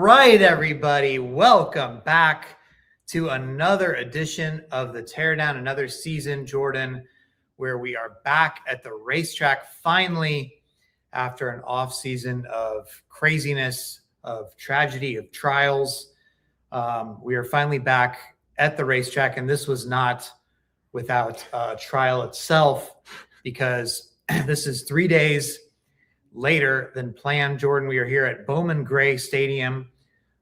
right, everybody. Welcome back to another edition of the Teardown, another season, Jordan, where we are back at the racetrack finally after an off season of craziness, of tragedy, of trials. We are finally back at the racetrack, and this was not without trial itself, because this is 3 days later than planned. Jordan, we are here at Bowman Gray Stadium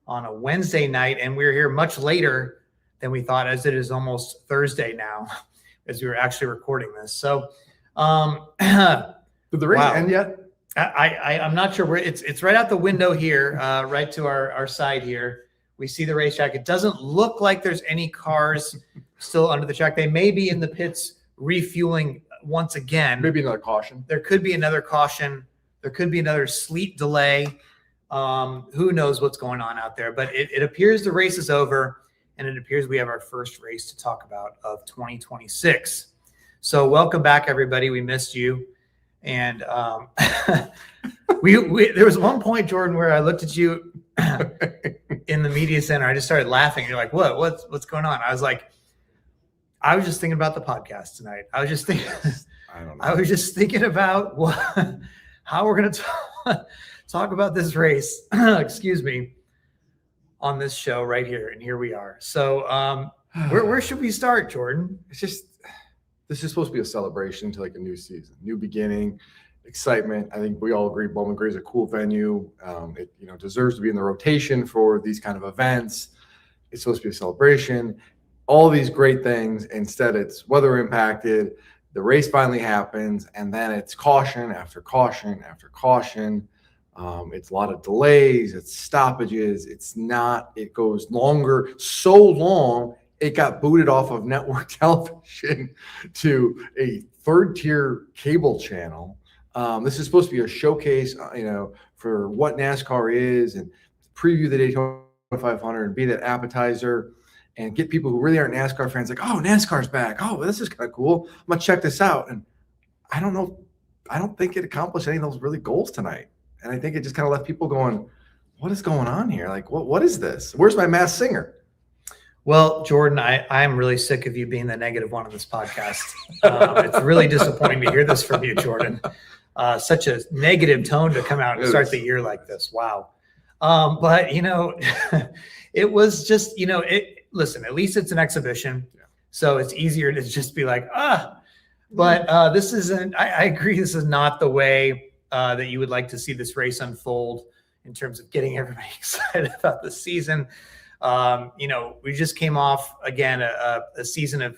on a Wednesday night, and we're here much later than we thought, as it is almost Thursday now, as we were actually recording this. So, did the race end yet? I'm not sure. It's right out the window here, right to our side here. We see the racetrack. It doesn't look like there's any cars still under the track. They may be in the pits refueling once again. Maybe another caution. There could be another caution. There could be another sleet delay. Who knows what's going on out there? But it appears the race is over, and it appears we have our first race to talk about of 2026. So welcome back, everybody. We missed you. And there was one point, Jordan, where I looked at you in the media center. I just started laughing. You're like, what's going on? I was like, I was just thinking about the podcast tonight. I was just thinking, I was just thinking about how we're going to talk about this race, excuse me, on this show right here. And here we are. So where should we start, Jordan? This is supposed to be a celebration to like a new season, new beginning, excitement. I think we all agree Bowman Gray is a cool venue. It deserves to be in the rotation for these kind of events. It's supposed to be a celebration, all these great things. Instead, it's weather impacted. The race finally happens, and then it's caution after caution after caution. It's a lot of delays. It's stoppages. It goes longer, so long, it got booted off of network television to a third-tier cable channel. This is supposed to be a showcase, for what NASCAR is, and preview the Daytona 500 and be that appetizer and get people who really aren't NASCAR fans like, oh, NASCAR's back. Oh, this is kind of cool. I'm going to check this out. And I don't know. I don't think it accomplished any of those really goals tonight. And I think it just kind of left people going, what is going on here? Like, what is this? Where's my Masked Singer? Well, Jordan, I'm really sick of you being the negative one on this podcast. It's really disappointing to hear this from you, Jordan. Such a negative tone to come out and start the year like this. Wow. But, it was just, listen, at least it's an exhibition. Yeah. So it's easier to just be like, But this isn't, I agree, this is not the way that you would like to see this race unfold in terms of getting everybody excited about the season. We just came off, again, a season of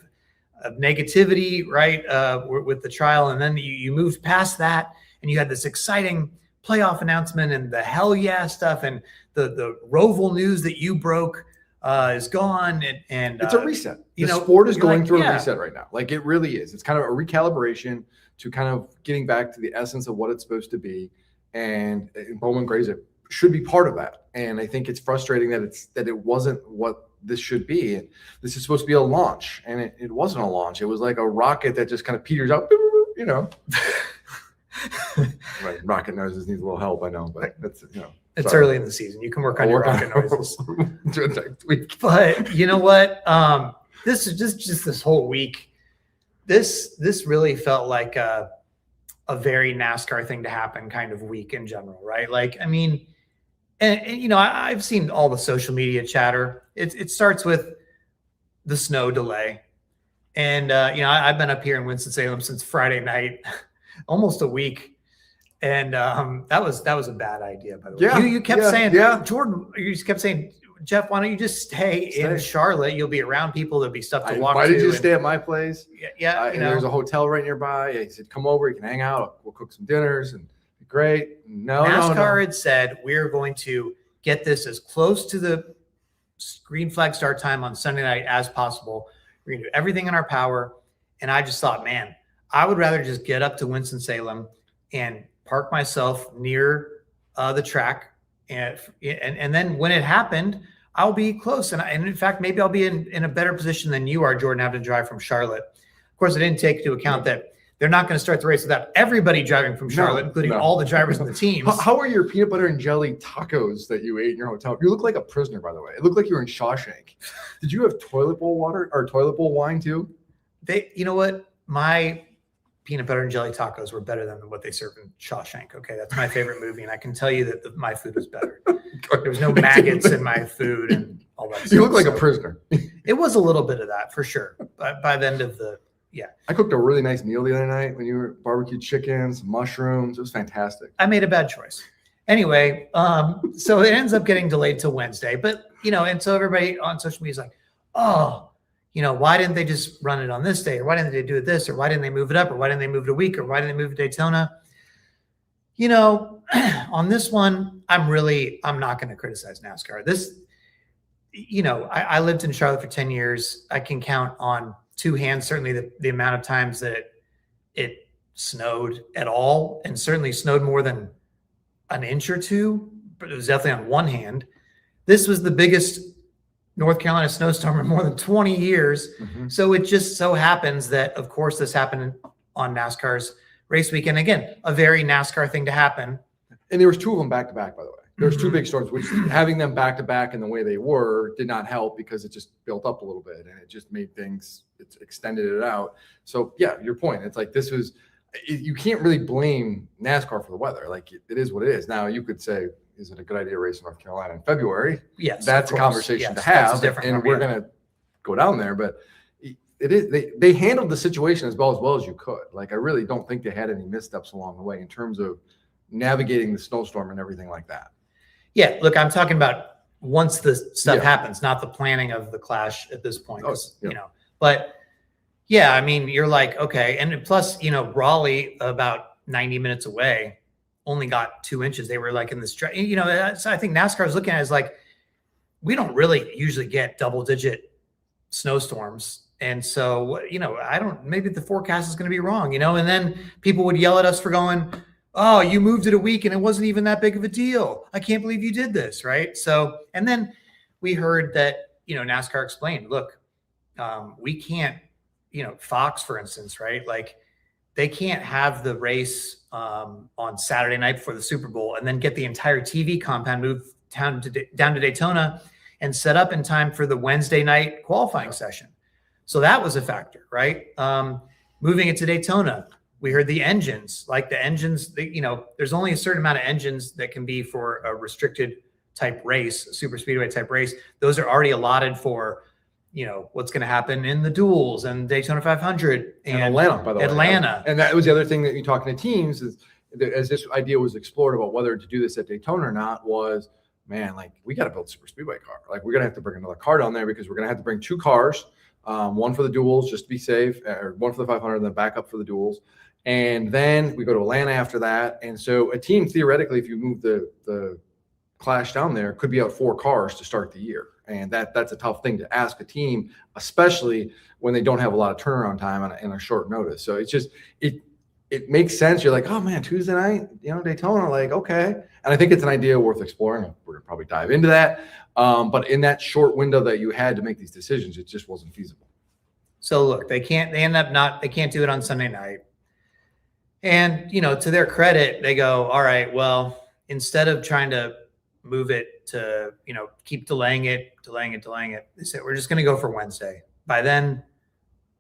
negativity, right, with the trial. And then you moved past that, and you had this exciting playoff announcement and the hell yeah stuff. And the Roval news that you broke is gone. And it's a reset. The sport is going through a reset right now. Like, it really is. It's kind of a recalibration to kind of getting back to the essence of what it's supposed to be. And Bowman Gray should be part of that. And I think it's frustrating that it wasn't what this should be. And this is supposed to be a launch, and it wasn't a launch. It was like a rocket that just kind of peters out, Right, rocket noises needs a little help, I know, but that's it's early in the season. You can work on your rocket noises. But you know what? This is just this whole week. This really felt like a very NASCAR thing to happen kind of week in general, right? Like, I mean, and I've seen all the social media chatter. It starts with the snow delay, and I've been up here in Winston-Salem since Friday night, almost a week, and that was a bad idea, by the way. Yeah, you kept saying, Jordan, you just kept saying, Jeff, why don't you just stay in Charlotte? You'll be around people. There'll be stuff to walk to. Why did you stay at my place? Yeah, there's a hotel right nearby. He said, come over. You can hang out. We'll cook some dinners and be great. NASCAR had said, we're going to get this as close to the green flag start time on Sunday night as possible. We're going to do everything in our power. And I just thought, man, I would rather just get up to Winston-Salem and park myself near the track. And then when it happened, I'll be close. And in fact, maybe I'll be in a better position than you are, Jordan, having to drive from Charlotte. Of course, I didn't take into account that they're not going to start the race without everybody driving from Charlotte, including all the drivers in the teams. How are your peanut butter and jelly tacos that you ate in your hotel? You look like a prisoner, by the way. It looked like you were in Shawshank. Did you have toilet bowl water or toilet bowl wine too? You know what? My peanut butter and jelly tacos were better than what they serve in Shawshank. Okay, that's my favorite movie, and I can tell you that my food was better. There was no maggots in my food and all that. You look like a prisoner. It was a little bit of that for sure. By the end of I cooked a really nice meal the other night when you were barbecued chickens, mushrooms. It was fantastic. I made a bad choice. Anyway, so it ends up getting delayed till Wednesday. But, and so everybody on social media is like, oh, why didn't they just run it on this day? Or why didn't they do it this? Or why didn't they move it up? Or why didn't they move it a week? Or why didn't they move it to Daytona? On this one, I'm not going to criticize NASCAR. I lived in Charlotte for 10 years. I can count on two hands, certainly the amount of times that it snowed at all, and certainly snowed more than an inch or two, but it was definitely on one hand. This was the biggest North Carolina snowstorm in more than 20 years. Mm-hmm. So it just so happens that, of course, this happened on NASCAR's race weekend. Again, a very NASCAR thing to happen. And there was two of them back to back, by the way. There's two big storms, which having them back to back in the way they were did not help because it just built up a little bit and it just made things, it's extended it out. So yeah, your point. It's like you can't really blame NASCAR for the weather. Like it is what it is. Now you could say, is it a good idea to race in North Carolina in February? Yes, that's a conversation to have, and we're going to go down there. But it is they handled the situation as well as you could. Like I really don't think they had any missteps along the way in terms of navigating the snowstorm and everything like that. Yeah, look, I'm talking about once the stuff happens, not the planning of the clash at this point. But yeah, I mean, you're like, okay. And plus, Raleigh, about 90 minutes away, only got 2 inches. They were like in this, so I think NASCAR was looking at it as like, we don't really usually get double-digit snowstorms. And so, maybe the forecast is going to be wrong, and then people would yell at us for going, oh, you moved it a week and it wasn't even that big of a deal. I can't believe you did this, right? So, and then we heard that, NASCAR explained, look, we can't, Fox, for instance, right? Like they can't have the race on Saturday night before the Super Bowl and then get the entire TV compound moved down to Daytona and set up in time for the Wednesday night qualifying session. So that was a factor, right? Moving it to Daytona. We heard the engines, there's only a certain amount of engines that can be for a restricted type race, a super speedway type race. Those are already allotted for, what's going to happen in the duels and Daytona 500 and Atlanta, by the way. Atlanta. And that was the other thing that you're talking to teams is as this idea was explored about whether to do this at Daytona or not was, man, like we got to build a super speedway car. Like we're going to have to bring another car down there because we're going to have to bring two cars, one for the duels just to be safe, or one for the 500 and then back up for the duels. And then we go to Atlanta after that. And so a team, theoretically, if you move the clash down there, could be out 4 cars to start the year. And that's a tough thing to ask a team, especially when they don't have a lot of turnaround time in a short notice. So it's just, it makes sense. You're like, oh man, Tuesday night, Daytona, like, okay. And I think it's an idea worth exploring. We're gonna probably dive into that. But in that short window that you had to make these decisions, it just wasn't feasible. So look, they can't do it on Sunday night. And, to their credit, they go, all right, well, instead of trying to move it to, keep delaying it, they said, we're just going to go for Wednesday. By then,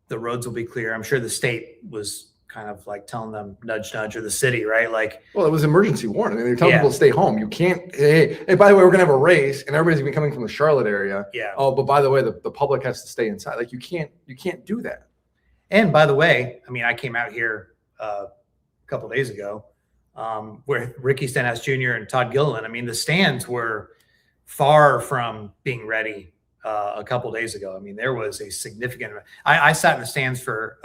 the roads will be clear. I'm sure the state was kind of like telling them nudge, or the city, right? Like, well, it was emergency warning. They're telling people to stay home. You can't, hey, by the way, we're going to have a race and everybody's been coming from the Charlotte area. Yeah. Oh, but by the way, the public has to stay inside. Like you can't do that. And by the way, I mean, I came out here, a couple of days ago, where Ricky Stenhouse Jr. and Todd Gilliland. I mean, the stands were far from being ready a couple of days ago. I mean, there was a significant. I sat in the stands for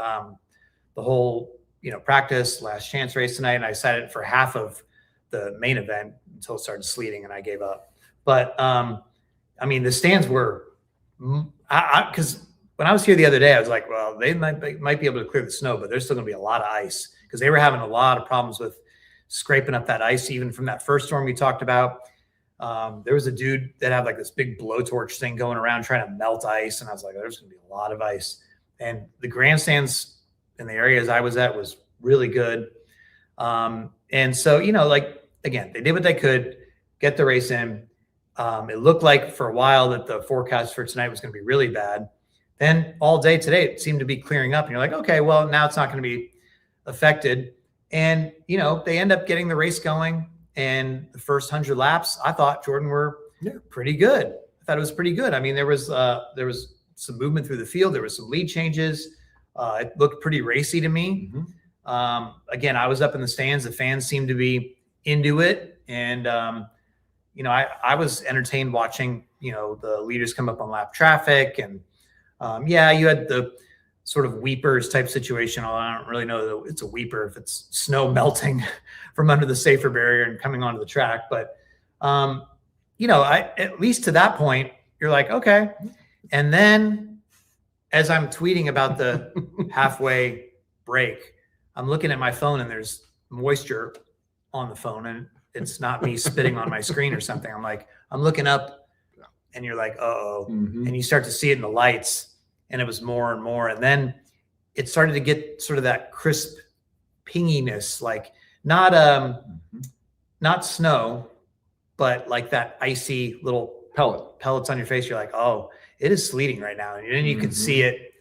the whole practice, last chance race tonight, and I sat it for half of the main event until it started sleeting, and I gave up. But I mean, the stands were because when I was here the other day, I was like, well, they might be able to clear the snow, but there's still going to be a lot of ice because they were having a lot of problems with scraping up that ice, even from that first storm we talked about. There was a dude that had like this big blowtorch thing going around trying to melt ice. And I was like, there's going to be a lot of ice. And the grandstands in the areas I was at was really good. And so, like, again, they did what they could, get the race in. It looked like for a while that the forecast for tonight was going to be really bad. Then all day today, it seemed to be clearing up. And you're like, okay, well, now it's not going to be affected. And, they end up getting the race going. And the first 100 laps, I thought, Jordan, were pretty good. I thought it was pretty good. I mean, there was some movement through the field. There was some lead changes. It looked pretty racy to me. Again, I was up in the stands. The fans seemed to be into it. And, I was entertained watching, the leaders come up on lap traffic. And, you had the sort of weepers type situation. I don't really know that it's a weeper if it's snow melting from under the safer barrier and coming onto the track. But, at least to that point, you're like, okay. And then as I'm tweeting about the halfway break, I'm looking at my phone and there's moisture on the phone, and it's not me spitting on my screen or something. I'm looking up and you're like, uh-oh. And you start to see it in the lights, and it was more and more. And then it started to get sort of that crisp pinginess, like not snow, but like that icy little pellets on your face. You're like, oh, it is sleeting right now. And then you can see it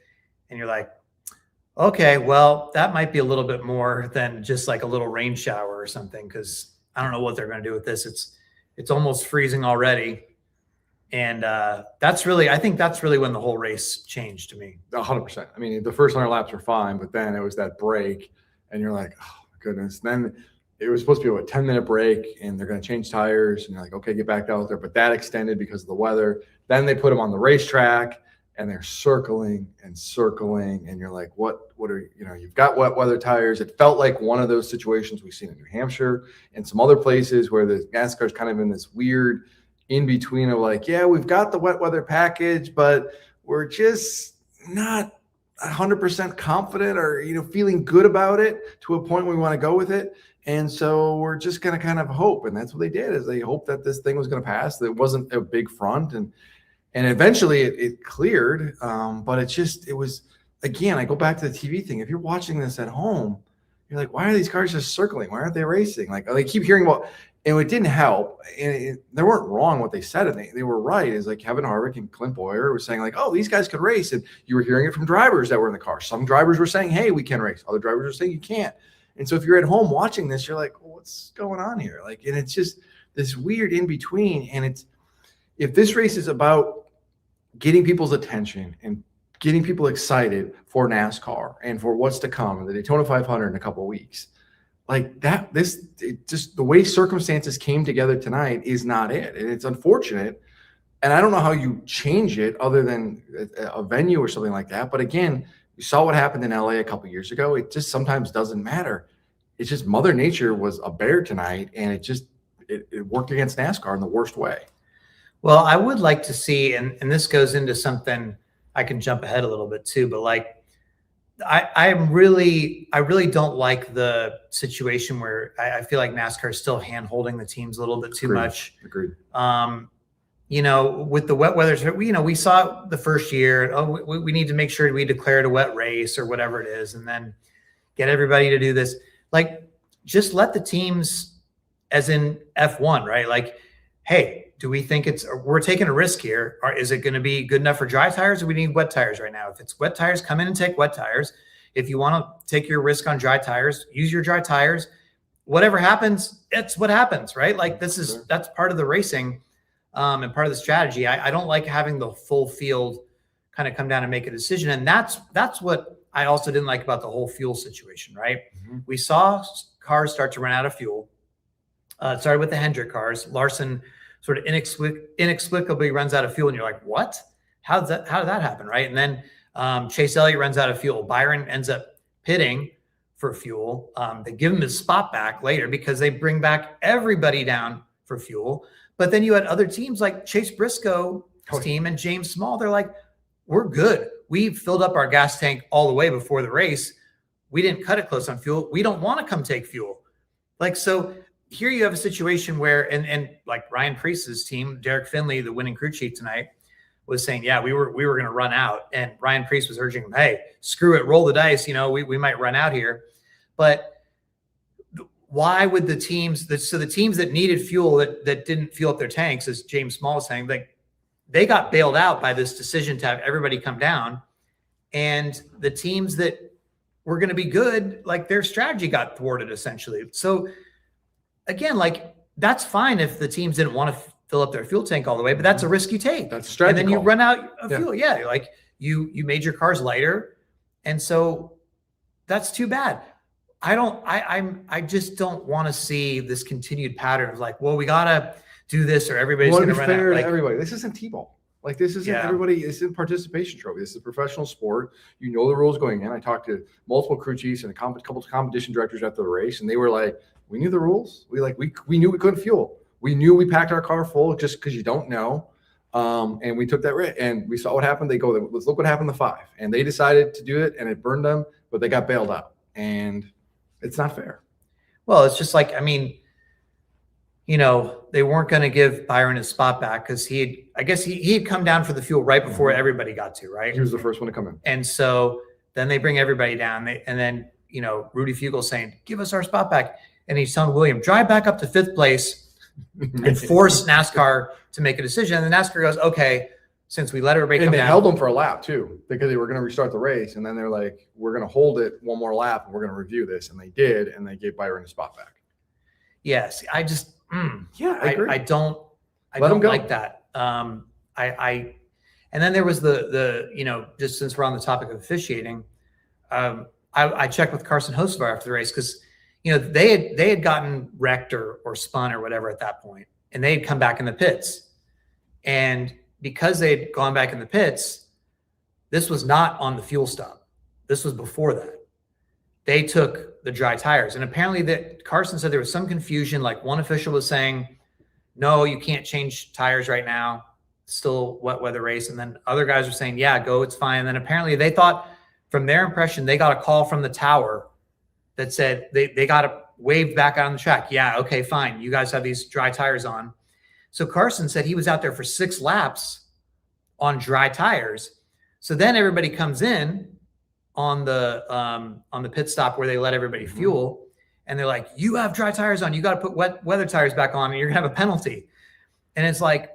and you're like, okay, well, that might be a little bit more than just like a little rain shower or something, because I don't know what they're going to do with this. It's almost freezing already. And I think that's really when the whole race changed to me. 100%. I mean, the first 100 laps were fine, but then it was that break, and you're like, oh my goodness. Then it was supposed to be a 10-minute break, and they're going to change tires, and you're like, okay, get back out there. But that extended because of the weather. Then they put them on the racetrack, and they're circling, and you're like, what are, you've got wet weather tires. It felt like one of those situations we've seen in New Hampshire and some other places where the NASCAR is kind of in this weird in between of like, yeah, we've got the wet weather package, but we're just not 100% confident or, feeling good about it to a point where we want to go with it. And so we're just going to kind of hope. And that's what they did, is they hoped that this thing was going to pass. That it wasn't a big front. And eventually it cleared. But it was, again, I go back to the TV thing. If you're watching this at home, you're like, why are these cars just circling? Why aren't they racing? Like, they keep hearing about, and it didn't help. And they weren't wrong what they said. And they were right. It's like Kevin Harvick and Clint Boyer were saying like, oh, these guys could race. And you were hearing it from drivers that were in the car. Some drivers were saying, hey, we can race. Other drivers were saying you can't. And so if you're at home watching this, you're like, well, what's going on here? Like, and it's just this weird in between. And if this race is about getting people's attention and getting people excited for NASCAR and for what's to come, the Daytona 500 in a couple of weeks, like that, just the way circumstances came together tonight is not it. And it's unfortunate. And I don't know how you change it other than a venue or something like that. But again, you saw what happened in LA a couple of years ago. It just sometimes doesn't matter. It's just Mother Nature was a bear tonight, and it worked against NASCAR in the worst way. Well, I would like to see, and this goes into something I can jump ahead a little bit too, but like I really don't like the situation where I feel like NASCAR is still hand holding the teams a little bit too much. Agreed. With the wet weather, we saw it the first year. Oh, we need to make sure we declare it a wet race or whatever it is, and then get everybody to do this. Like, just let the teams, as in F1, right? Like, hey, do we think we're taking a risk here? Or is it going to be good enough for dry tires, or we need wet tires right now? If it's wet tires, come in and take wet tires. If you want to take your risk on dry tires, use your dry tires. Whatever happens, it's what happens, right? Like, that's part of the racing. And part of the strategy. I don't like having the full field kind of come down and make a decision. And that's what I also didn't like about the whole fuel situation, right? Mm-hmm. We saw cars start to run out of fuel. It started with the Hendrick cars. Larson sort of inexplicably runs out of fuel. And you're like, what? How did that happen, right? And then Chase Elliott runs out of fuel. Byron ends up pitting for fuel. They give him his spot back later because they bring back everybody down for fuel. But then you had other teams like Chase Briscoe's team and James Small. They're like, we're good. We filled up our gas tank all the way before the race. We didn't cut it close on fuel. We don't want to come take fuel. Like, so here you have a situation where, and like Ryan Preece's team, Derek Finley, the winning crew chief tonight, was saying, yeah, we were going to run out. And Ryan Preece was urging him, hey, screw it, roll the dice. We might run out here. But why would the teams that needed fuel that didn't fuel up their tanks, as James Small was saying, like they got bailed out by this decision to have everybody come down, and the teams that were going to be good, like their strategy got thwarted essentially. So again, like that's fine if the teams didn't want to fill up their fuel tank all the way, but that's a risk you take. That's a strategy. And then you run out of fuel. Yeah, like you made your cars lighter, and so that's too bad. I just don't want to see this continued pattern of like, well, we gotta do this or everybody's going to run out. Like, everybody, this isn't T-ball. Like this isn't everybody. This is a participation trophy. This is a professional sport. You know the rules going in. I talked to multiple crew chiefs and a couple of competition directors after the race, and they were like, "We knew the rules. We knew we couldn't fuel. We knew we packed our car full just because you don't know." And we took that risk, and we saw what happened. They go, "Let's look what happened to 5," and they decided to do it, and it burned them, but they got bailed out, and it's not fair. Well, it's just like, I mean, you know, they weren't going to give Byron his spot back because he had come down for the fuel right before everybody got to, right? He was the first one to come in. And so then they bring everybody down. And then, you know, Rudy Fugel's saying, give us our spot back. And he's telling William, drive back up to 5th place and force NASCAR to make a decision. And the NASCAR goes, okay, since we let everybody come down. And they held them for a lap too, because they were going to restart the race. And then they're like, we're going to hold it one more lap and we're going to review this. And they did. And they gave Byron his spot back. Yes. I just, I agree. I don't like that. And then there was the, you know, just since we're on the topic of officiating, I checked with Carson Hocevar after the race because, you know, they had gotten wrecked or spun or whatever at that point, and they had come back in the pits. And because they'd gone back in the pits, this was not on the fuel stop. This was before that. They took the dry tires. And apparently that Carson said there was some confusion. Like one official was saying, no, you can't change tires right now. Still wet weather race. And then other guys were saying, yeah, go, it's fine. And then apparently they thought, from their impression, they got a call from the tower that said they got a waved back out on the track. Yeah, okay, fine. You guys have these dry tires on. So Carson said he was out there for 6 laps on dry tires. So then everybody comes in on the pit stop where they let everybody fuel, and they're like, you have dry tires on. You got to put wet weather tires back on, and you're gonna have a penalty. And it's like,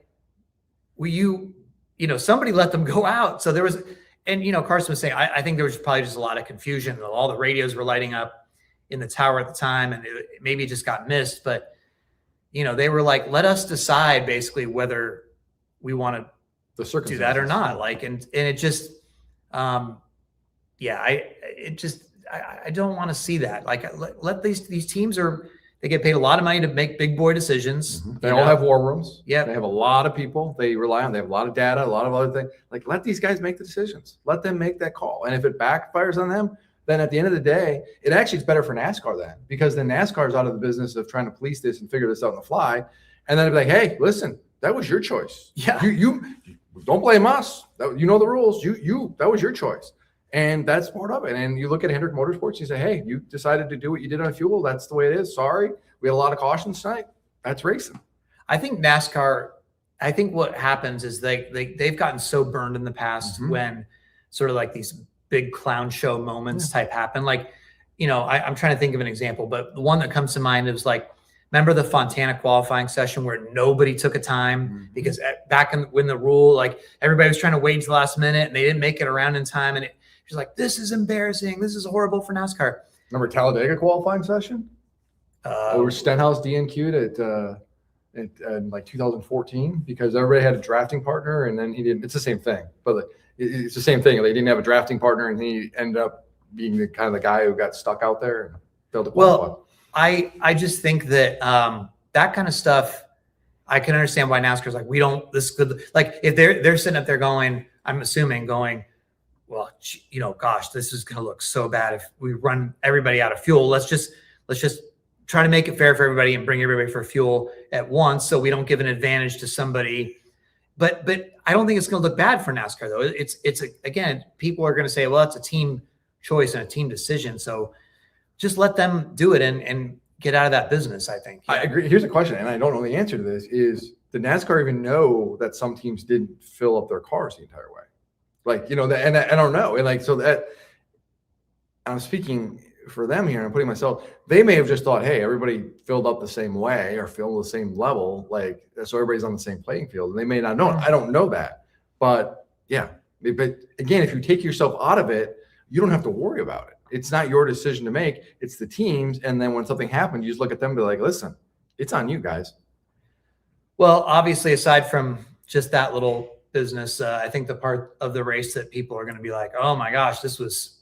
well, you know, somebody let them go out. So there was, and you know, Carson was saying, I think there was probably just a lot of confusion. All the radios were lighting up in the tower at the time, and maybe it just got missed. But you know, they were like, let us decide basically whether we want to do that or not. Like, and it just, I don't want to see that. Like, let these teams they get paid a lot of money to make big boy decisions. They all have war rooms. Yeah. They have a lot of people they rely on. They have a lot of data, a lot of other things. Like, let these guys make the decisions. Let them make that call. And if it backfires on them, then at the end of the day, it actually is better for NASCAR then, because then NASCAR is out of the business of trying to police this and figure this out on the fly. And then it'd be like, hey, listen, that was your choice. Yeah. You don't blame us. You know the rules. That was your choice. And that's part of it. And you look at Hendrick Motorsports, you say, hey, you decided to do what you did on fuel. That's the way it is. Sorry. We had a lot of cautions tonight. That's racing. I think NASCAR, what happens is they've gotten so burned in the past when sort of like these big clown show moments type happen. Like, you know, I'm trying to think of an example, but the one that comes to mind is like, remember the Fontana qualifying session where nobody took a time because when the rule, like everybody was trying to wait to the last minute and they didn't make it around in time. And she's like, this is embarrassing. This is horrible for NASCAR. Remember Talladega qualifying session? Where Stenhouse DNQ'd at like 2014 because everybody had a drafting partner and then he didn't. It's the same thing, but it's the same thing. They didn't have a drafting partner and he ended up being the kind of the guy who got stuck out there and failed to qualify. Well, I just think that that kind of stuff, I can understand why NASCAR's like, we don't, this could, like if they're sitting up there going, I'm assuming going, well, you know, gosh, this is going to look so bad if we run everybody out of fuel. Let's just try to make it fair for everybody and bring everybody for fuel at once so we don't give an advantage to somebody. But I don't think it's going to look bad for NASCAR though. It's again, people are going to say, well, it's a team choice and a team decision. So just let them do it and get out of that business, I think. Yeah. I agree. Here's a question, and I don't know the answer to this, is did NASCAR even know that some teams didn't fill up their cars the entire way? Like, you know, and I don't know. And like, so that I'm speaking for them here, I'm putting myself, they may have just thought, hey, everybody filled up the same way or filled the same level, like, so everybody's on the same playing field. And they may not know it. I don't know that. But yeah, but again, if you take yourself out of it, you don't have to worry about it. It's not your decision to make. It's the team's. And then when something happens, you just look at them and be like, listen, it's on you guys. Well, obviously, aside from just that little business, I think the part of the race that people are going to be like, oh my gosh, this was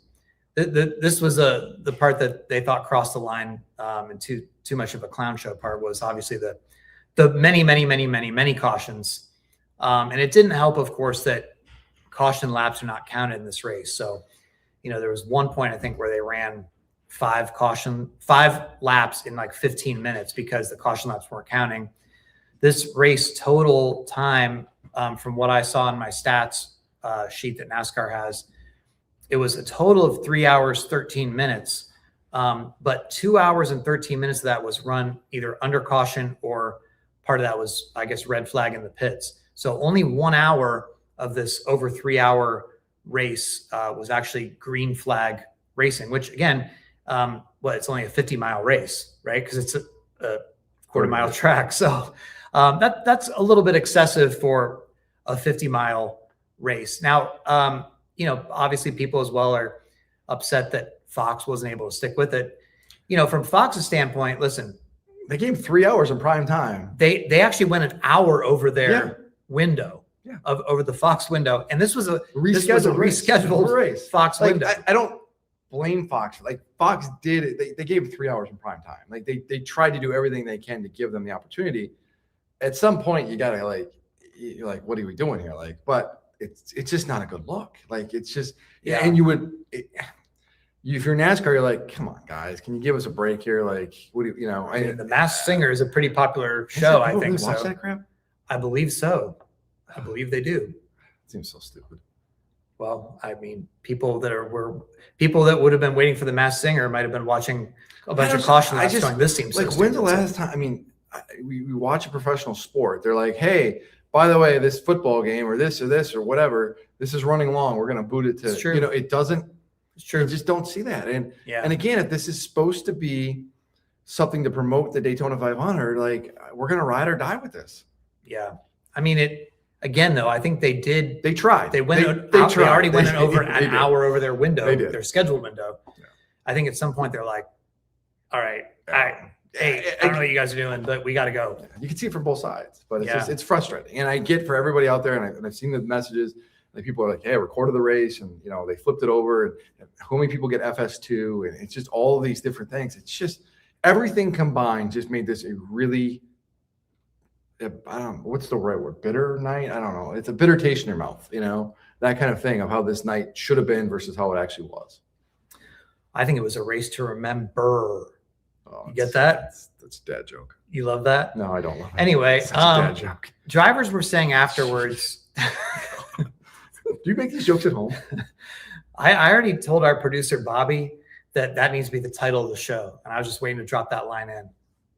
the part that they thought crossed the line, and too much of a clown show part was obviously the many cautions. And it didn't help, of course, that caution laps are not counted in this race. So, there was one point, I think, where they ran 5 laps in like 15 minutes because the caution laps weren't counting. This race total time, from what I saw in my stats sheet that NASCAR has, it was a total of 3 hours, 13 minutes. But 2 hours and 13 minutes of that was run either under caution or part of that was, I guess, red flag in the pits. So only 1 hour of this over 3 hour race was actually green flag racing, which again, it's only a 50-mile race, right? Because it's a quarter-mile track. So that's a little bit excessive for a 50-mile race. Now, obviously people as well are upset that Fox wasn't able to stick with it. From Fox's standpoint, listen, they gave 3 hours in prime time. They actually went an hour over their window over the Fox window. And this was a rescheduled race. Fox window. I don't blame Fox. Like, Fox did it. They gave 3 hours in prime time. Like, they tried to do everything they can to give them the opportunity. At some point, you got to you're like, what are we doing here? Like, but it's just not a good look. Like, it's just, and if you're NASCAR, you're like, come on, guys, can you give us a break here? Like, what do you, The Masked Singer is a pretty popular show, I think. Really watch that crap? I believe so. I believe they do. It seems so stupid. Well, I mean, people that would have been waiting for the Masked Singer might have been watching a bunch of caution laps going, this seems like, so when's the stupid. last time? I mean, we watch a professional sport. They're like, hey, by the way, this football game or this or whatever, this is running long. We're going to boot it to, it's true. It doesn't. It's true. You just don't see that. And again, if this is supposed to be something to promote the Daytona 500, like, we're going to ride or die with this. Yeah. I mean, again, though, I think they did. They tried. They went. They already went over an hour over their window, their scheduled window. Yeah. I think at some point they're like, all right, hey, I don't know what you guys are doing, but we got to go. You can see it from both sides, but it's just, it's frustrating. And I get for everybody out there, and I've seen the messages. Like, people are like, hey, I recorded the race, and they flipped it over, and how many people get FS2, and it's just all of these different things. It's just everything combined just made this a really, I don't know, what's the right word? Bitter night? I don't know. It's a bitter taste in your mouth, that kind of thing of how this night should have been versus how it actually was. I think it was a race to remember. Oh, you get that? That's a dad joke. You love that? No, I don't love it. Anyway, a dad joke. Drivers were saying afterwards. Do you make these jokes at home? I already told our producer, Bobby, that needs to be the title of the show. And I was just waiting to drop that line in.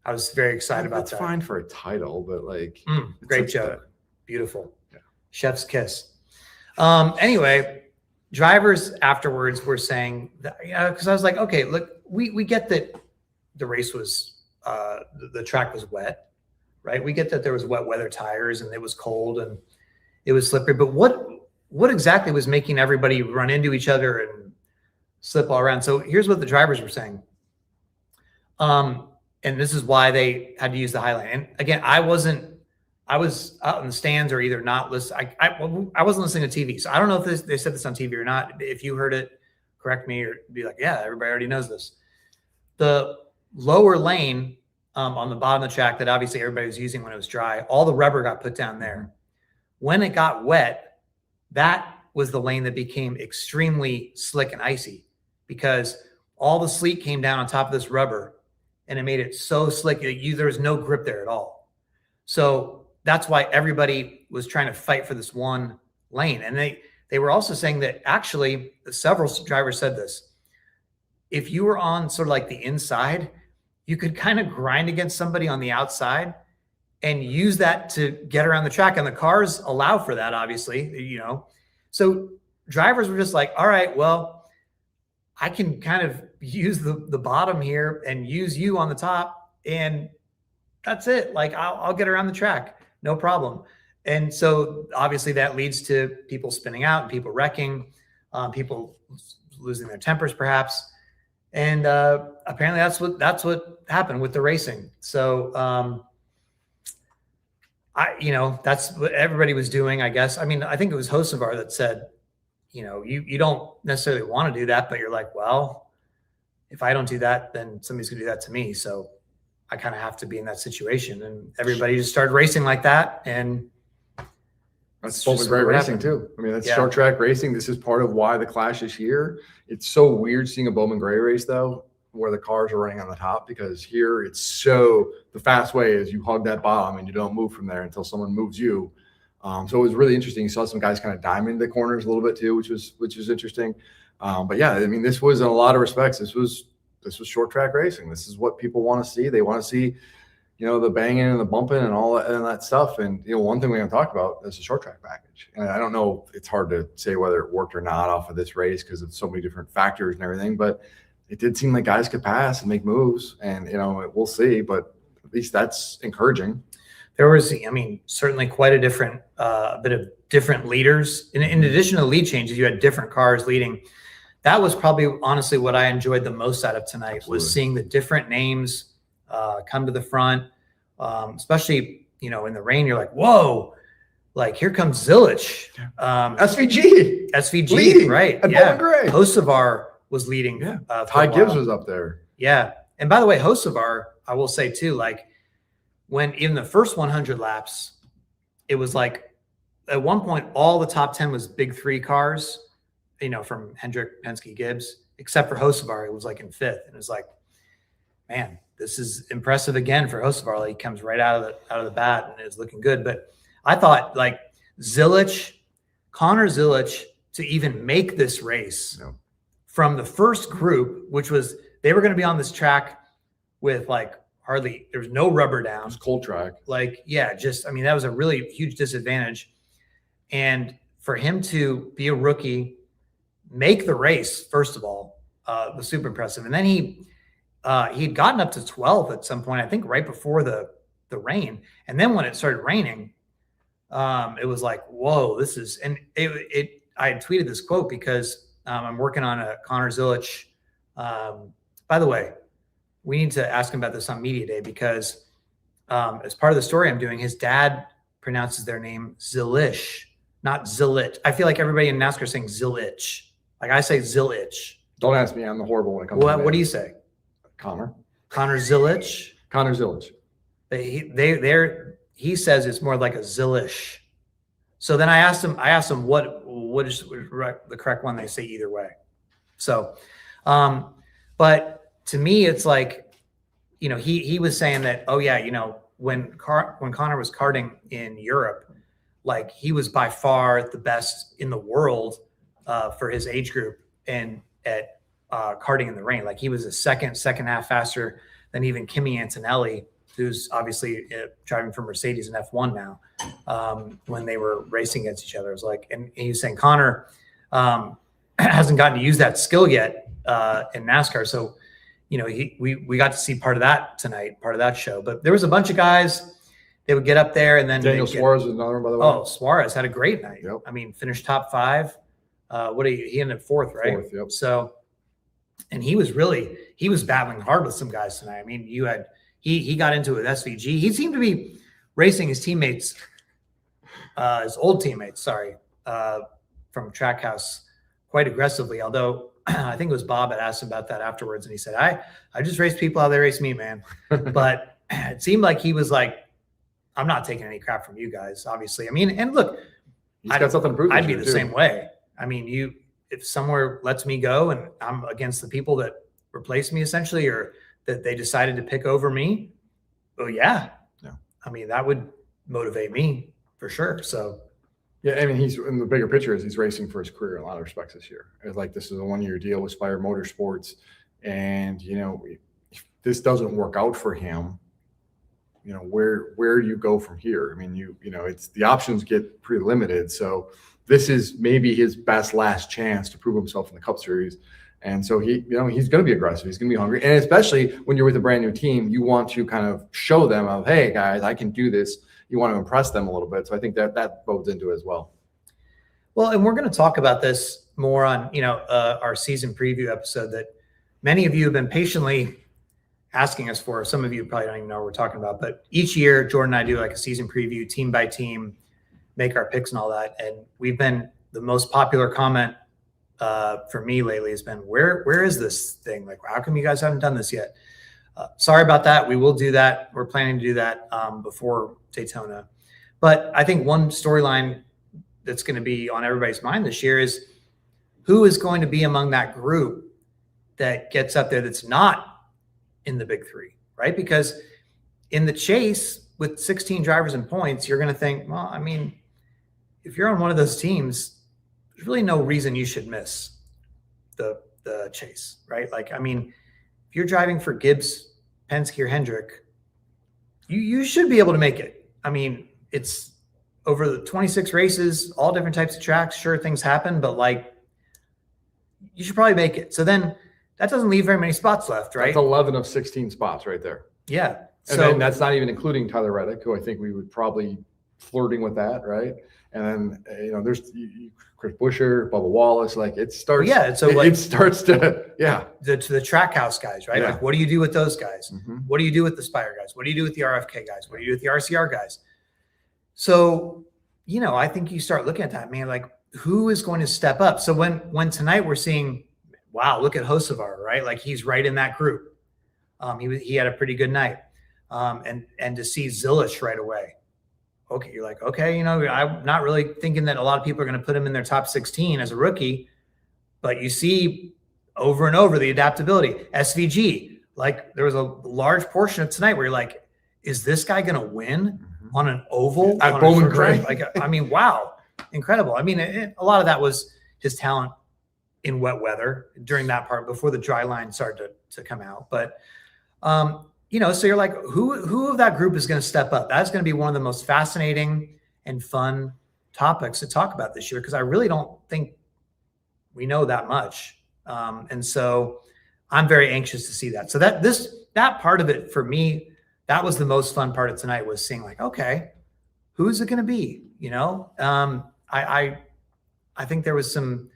I was very excited about that. That's fine for a title, but like. Great joke. Beautiful. Yeah. Chef's kiss. Anyway, drivers afterwards were saying that, because I was like, okay, look, we get that the race was, the track was wet, right? We get that there was wet weather tires and it was cold and it was slippery, but what exactly was making everybody run into each other and slip all around? So here's what the drivers were saying. And this is why they had to use the highlight. And again, I was out in the stands or either not listening. I wasn't listening to TV. So I don't know if they said this on TV or not. If you heard it, correct me or be like, yeah, everybody already knows this. The lower lane on the bottom of the track that obviously everybody was using when it was dry, all the rubber got put down there. When it got wet, that was the lane that became extremely slick and icy because all the sleet came down on top of this rubber and it made it so slick. There was no grip there at all. So that's why everybody was trying to fight for this one lane. And they were also saying that actually several drivers said this. If you were on sort of like the inside, you could kind of grind against somebody on the outside and use that to get around the track. And the cars allow for that, obviously, So drivers were just like, all right, well, I can kind of use the bottom here and use you on the top, and that's it. Like I'll get around the track, no problem. And so obviously that leads to people spinning out and people wrecking, people losing their tempers perhaps. And apparently that's what happened with the racing. So that's what everybody was doing, I guess. I mean, I think it was Hocevar that said, you don't necessarily want to do that, but you're like, well, if I don't do that, then somebody's gonna do that to me. So I kind of have to be in that situation. And everybody just started racing like that. And that's Bowman Gray racing too. I mean, that's short track racing. This is part of why the Clash is here. It's so weird seeing a Bowman Gray race though, where the cars are running on the top, because here it's the fast way is you hug that bottom and you don't move from there until someone moves you. So it was really interesting. You saw some guys kind of diamond the corners a little bit too, which was interesting. But yeah, I mean, this was in a lot of respects, this was short track racing. This is what people want to see. They want to see, the banging and the bumping and all that stuff. And, one thing we're going to talk about is the short track package. And I don't know, it's hard to say whether it worked or not off of this race because of so many different factors and everything, but it did seem like guys could pass and make moves, and, we'll see, but at least that's encouraging. There was, certainly quite a different, bit of different leaders. In addition to lead changes, you had different cars leading. That was probably honestly what I enjoyed the most out of tonight. Absolutely. Was seeing the different names come to the front, especially, in the rain. You're like, whoa, like here comes Zilich. SVG leading, right. And Bowman Gray. Hocevar was leading. Yeah. Ty Gibbs was up there. Yeah. And by the way, Hocevar, I will say too, like when in the first 100 laps, it was like at one point, all the top 10 was big three cars, from Hendrick, Penske, Gibbs, except for Hocevar. It was like in fifth. And it was like, man, this is impressive again for Hocevar. Like, he comes right out of the bat and is looking good. But I thought like Connor Zilich to even make this race from the first group, which was, they were going to be on this track with like there was no rubber down. It was cold track. Like, yeah, that was a really huge disadvantage. And for him to be a rookie, make the race, first of all, was super impressive. And then he'd gotten up to 12th at some point, I think right before the rain. And then when it started raining, it was like, whoa, this is, and I had tweeted this quote because I'm working on a Connor Zilich. By the way, we need to ask him about this on Media Day because as part of the story I'm doing, his dad pronounces their name Zilich, not Zilich. I feel like everybody in NASCAR is saying Zilich. Like I say Zilich. Don't ask me. I'm the horrible when it comes to what do you say? Connor Zilich. Connor Zilich. He says it's more like a Zilish. So then I asked him what is the correct one. They say either way. So, but to me, it's like, he was saying that, oh yeah, when Connor was karting in Europe, like he was by far the best in the world for his age group and at karting in the rain. Like he was a second half faster than even Kimi Antonelli, who's obviously driving for Mercedes in F1 now, when they were racing against each other. It was like, and he was saying Connor hasn't gotten to use that skill yet in NASCAR. So, we got to see part of that tonight, part of that show. But there was a bunch of guys, they would get up there and then Daniel Suarez was another one, by the way. Oh, Suarez had a great night. Yep. I mean, finished top 5. He ended up 4th, right? 4th, yep. So, and he was battling hard with some guys tonight. I mean, he got into it with SVG. He seemed to be racing his teammates, his old teammates, from Trackhouse quite aggressively. Although I think it was Bob that asked him about that afterwards. And he said, I just race people how they race me, man. But it seemed like he was like, I'm not taking any crap from you guys, obviously. I mean, and look, he's got something to prove. I'd be the same way. I mean, if somewhere lets me go and I'm against the people that replace me essentially, or that they decided to pick over me, oh yeah. I mean, that would motivate me for sure. So yeah, I mean, he's in the bigger picture is he's racing for his career in a lot of respects this year. It's like this is a 1-year deal with Spire Motorsports, and if this doesn't work out for him, where do you go from here? I mean, it's the options get pretty limited. So this is maybe his best last chance to prove himself in the Cup Series. And so he's going to be aggressive. He's going to be hungry. And especially when you're with a brand new team, you want to kind of show them of, hey guys, I can do this. You want to impress them a little bit. So I think that bodes into it as well. Well, and we're going to talk about this more on, our season preview episode that many of you have been patiently asking us for. Some of you probably don't even know what we're talking about, but each year Jordan and I do like a season preview, team by team, make our picks and all that. And we've been, the most popular comment for me lately has been, where is this thing? Like, how come you guys haven't done this yet? Sorry about that. We will do that. We're planning to do that before Daytona. But I think one storyline that's going to be on everybody's mind this year is who is going to be among that group that gets up there that's not in the big three, right? Because in the chase with 16 drivers and points, you're going to think, well, I mean, if you're on one of those teams, there's really no reason you should miss the chase, right? Like, I mean, if you're driving for Gibbs, Penske, or Hendrick, you should be able to make it. I mean, it's over the 26 races, all different types of tracks. Sure, things happen, but like, you should probably make it. So then that doesn't leave very many spots left, right? That's 11 of 16 spots right there. Yeah. And then that's not even including Tyler Reddick, who I think we would probably flirting with that, right? And then, there's Chris Buescher, Bubba Wallace, like it starts. Yeah. So it starts to, the track house guys, right? Yeah. Like, what do you do with those guys? Mm-hmm. What do you do with the Spire guys? What do you do with the RFK guys? What do you do with the RCR guys? So, I think you start looking at that, man, like who is going to step up? So when tonight we're seeing, wow, look at Hocevar, right? Like he's right in that group. He had a pretty good night. And to see Zilish right away. Okay, you're like, okay, I'm not really thinking that a lot of people are going to put him in their top 16 as a rookie, but you see over and over the adaptability. SVG, like there was a large portion of tonight where you're like, is this guy going to win on an oval? At Bowman Gray? Like, I mean, wow, incredible. I mean, a lot of that was his talent in wet weather during that part before the dry line started to come out. But, so you're like, who of that group is going to step up? That's going to be one of the most fascinating and fun topics to talk about this year, because I really don't think we know that much. And so I'm very anxious to see that. So that part of it for me, that was the most fun part of tonight, was seeing like, okay, who's it going to be? I think there was some,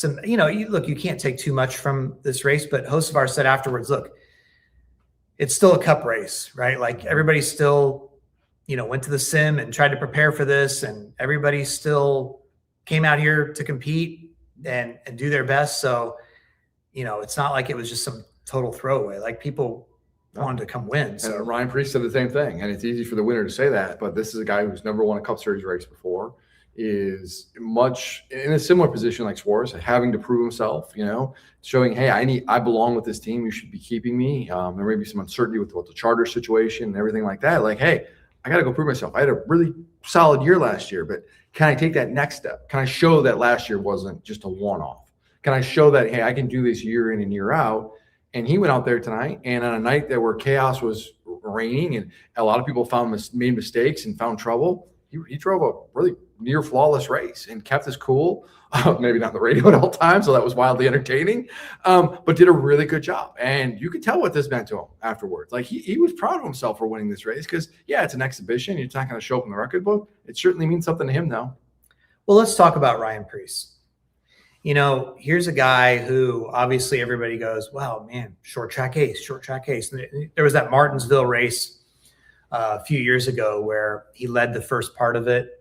look, you can't take too much from this race, but Hocevar said afterwards, look, it's still a cup race, right? Like everybody still, went to the sim and tried to prepare for this, and everybody still came out here to compete and do their best. So, it's not like it was just some total throwaway. Like people wanted to come win. So and Ryan Preece said the same thing. And it's easy for the winner to say that, but this is a guy who's never won a Cup Series race before, is much in a similar position like Suarez, having to prove himself, showing, hey, I belong with this team. You should be keeping me. There may be some uncertainty with the charter situation and everything like that. Like, hey, I got to go prove myself. I had a really solid year last year, but can I take that next step? Can I show that last year wasn't just a one-off? Can I show that, hey, I can do this year in and year out? And he went out there tonight, and on a night that where chaos was reigning and a lot of people made mistakes and found trouble, he drove a really near flawless race and kept his cool. Maybe not on the radio at all times, so that was wildly entertaining, but did a really good job. And you could tell what this meant to him afterwards. Like he was proud of himself for winning this race, because, yeah, it's an exhibition. It's not going to show up in the record book. It certainly means something to him, though. Well, let's talk about Ryan Preece. Here's a guy who obviously everybody goes, wow, man, short track ace. And there was that Martinsville race a few years ago where he led the first part of it.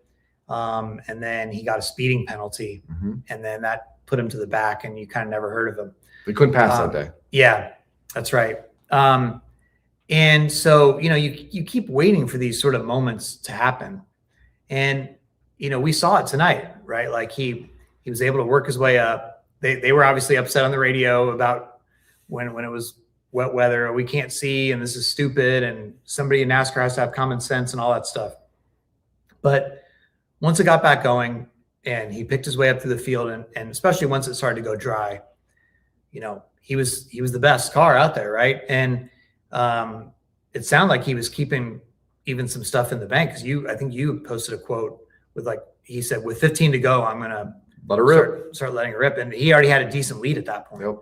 And then he got a speeding penalty, and then that put him to the back, and you kind of never heard of him. We couldn't pass that day. Yeah, that's right. And so, you keep waiting for these sort of moments to happen. And, we saw it tonight, right? Like he was able to work his way up. They were obviously upset on the radio about when it was wet weather, we can't see, and this is stupid, and somebody in NASCAR has to have common sense and all that stuff. But once it got back going and he picked his way up through the field, and especially once it started to go dry, he was the best car out there, right? And it sounded like he was keeping even some stuff in the bank, because I think you posted a quote with, like, he said, with 15 to go, I'm gonna let it rip. Start letting it rip, and he already had a decent lead at that point. Yep.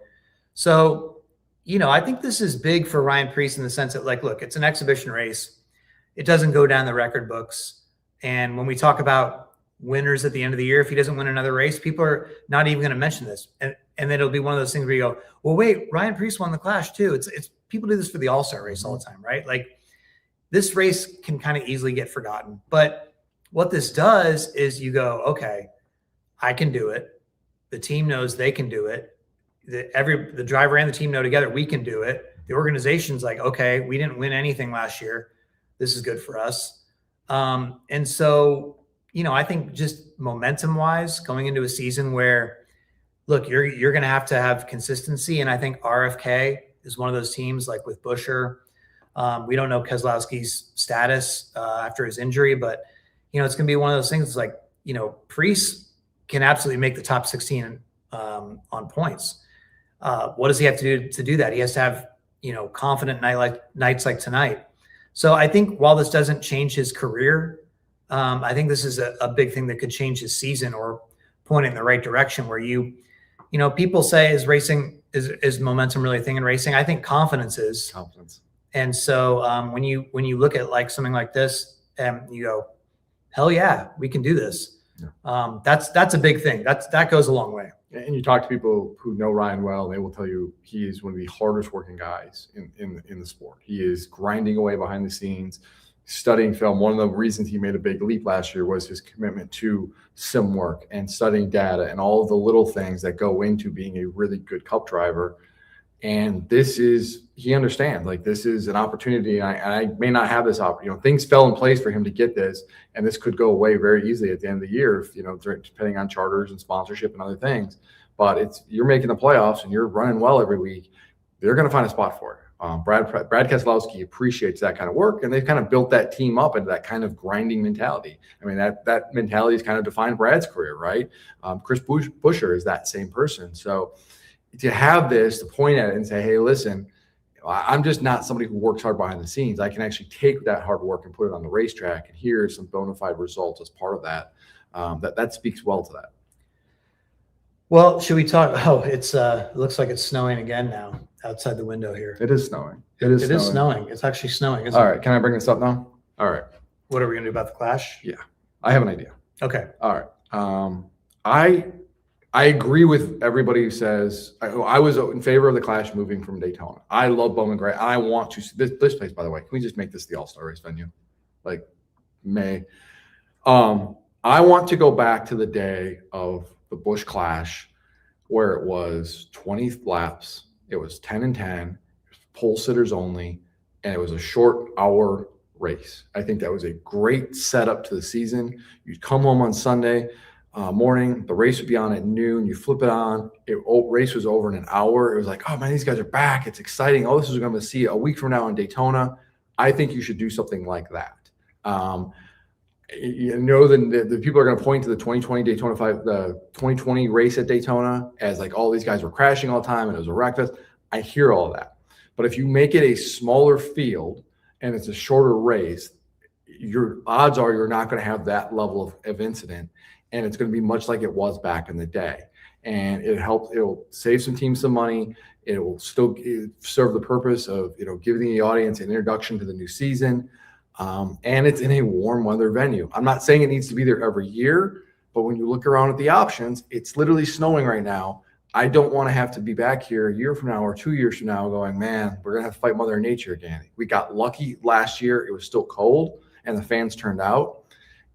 So, I think this is big for Ryan Preece in the sense that, like, look, it's an exhibition race. It doesn't go down the record books. And when we talk about winners at the end of the year, if he doesn't win another race, people are not even going to mention this. And then it'll be one of those things where you go, well, wait, Ryan Preece won the Clash too. It's people do this for the All-Star race all the time, right? Like, this race can kind of easily get forgotten. But what this does is you go, okay, I can do it. The team knows they can do it. The driver and the team know together we can do it. The organization's like, okay, we didn't win anything last year. This is good for us. And so, I think just momentum-wise, going into a season where, look, you're going to have consistency, and I think RFK is one of those teams, like with Buescher. We don't know Keselowski's status after his injury, but it's going to be one of those things. It's like, Preece can absolutely make the top 16 on points. What does he have to do to do that? He has to have confident nights like tonight. So I think while this doesn't change his career, I think this is a big thing that could change his season or point in the right direction. Where people say, is momentum really a thing in racing? I think confidence is. And so when you look at like something like this, you go, hell yeah, we can do this. Yeah. That's a big thing. That goes a long way. And you talk to people who know Ryan well, and they will tell you he is one of the hardest working guys in the sport. He is grinding away behind the scenes, studying film. One of the reasons he made a big leap last year was his commitment to sim work and studying data and all of the little things that go into being a really good Cup driver. And he understands, like, this is an opportunity. And I may not have this opportunity. Things fell in place for him to get this, and this could go away very easily at the end of the year, if, depending on charters and sponsorship and other things. But you're making the playoffs and you're running well every week. They're going to find a spot for it. Brad Keselowski appreciates that kind of work, and they've kind of built that team up into that kind of grinding mentality. I mean, that mentality has kind of defined Brad's career, right? Chris Buescher is that same person. So to have this, to point at it and say, hey, listen, I'm just not somebody who works hard behind the scenes. I can actually take that hard work and put it on the racetrack, and here's some bona fide results as part of that. That speaks well to that. Well, should we talk? Oh, it looks like it's snowing again now outside the window here. It is snowing. It is snowing. It's actually snowing. All right. Can I bring this up now? All right. What are we going to do about the Clash? Yeah, I have an idea. Okay. All right. I agree with everybody who says I was in favor of the Clash moving from Daytona. I love Bowman Gray. I want to see this place, by the way. Can we just make this the All-Star race venue? Like May. I want to go back to the day of the Busch Clash, where it was 20 laps. It was 10 and 10, pole sitters only, and it was a short hour race. I think that was a great setup to the season. You'd come home on Sunday morning, the race would be on at noon. You flip it on, race was over in an hour. It was like, oh man, these guys are back. It's exciting. Oh, this is what I'm going to see a week from now in Daytona. I think you should do something like that. The people are going to point to the 2020 Daytona 5, the 2020 race at Daytona as like all these guys were crashing all the time and it was a wreck fest. I hear all of that. But if you make it a smaller field and it's a shorter race, your odds are you're not going to have that level of incident. And it's going to be much like it was back in the day. And it'll save some teams some money. It will still serve the purpose of, giving the audience an introduction to the new season. And it's in a warm weather venue. I'm not saying it needs to be there every year, but when you look around at the options, it's literally snowing right now. I don't want to have to be back here a year from now or 2 years from now going, man, we're going to have to fight Mother Nature again. We got lucky last year. It was still cold and the fans turned out.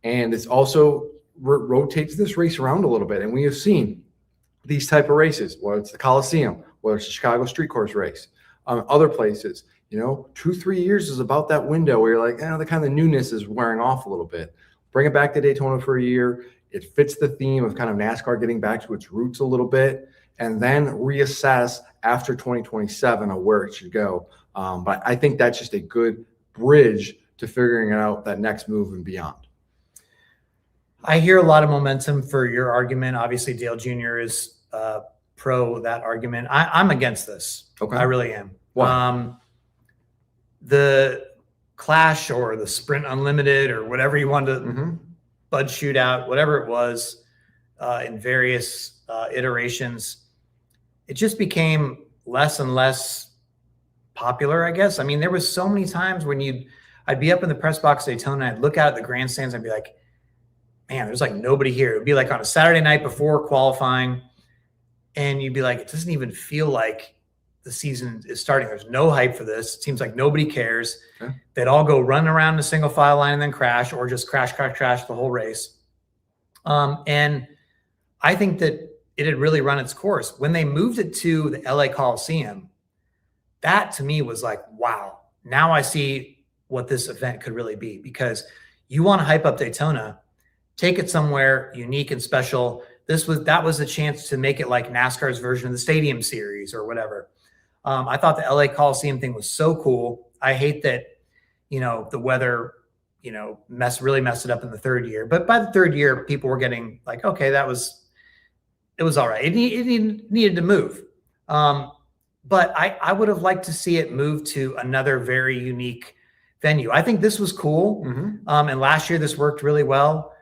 And it's also rotates this race around a little bit. And we have seen these type of races, whether it's the Coliseum, whether it's the Chicago Street Course race, other places, 2-3 years is about that window where you're like, the kind of newness is wearing off a little bit. Bring it back to Daytona for a year. It fits the theme of kind of NASCAR getting back to its roots a little bit, and then reassess after 2027 of where it should go. But I think that's just a good bridge to figuring out that next move and beyond. I hear a lot of momentum for your argument. Obviously, Dale Jr. is pro that argument. I'm against this. Okay. I really am. Why? The Clash or the Sprint Unlimited or whatever you wanted to Bud Shootout, whatever it was in various iterations, it just became less and less popular, I guess. I mean, there was so many times when I'd be up in the press box at Daytona, I'd look out at the grandstands, I'd be like, man, there's like nobody here. It'd be like on a Saturday night before qualifying, and you'd be like, it doesn't even feel like the season is starting. There's no hype for this. It seems like nobody cares. Okay. They'd all go run around the single file line and then crash, or just crash the whole race. And I think that it had really run its course. When they moved it to the LA Coliseum, that to me was like, wow, now I see what this event could really be, because you want to hype up Daytona, take it somewhere unique and special. That was a chance to make it like NASCAR's version of the Stadium Series or whatever. I thought the LA Coliseum thing was so cool. I hate that, the weather, really messed it up in the third year. But by the third year, people were getting like, okay, it was all right. It needed to move. But I would have liked to see it move to another very unique venue. I think this was cool. Mm-hmm. And last year this worked really well.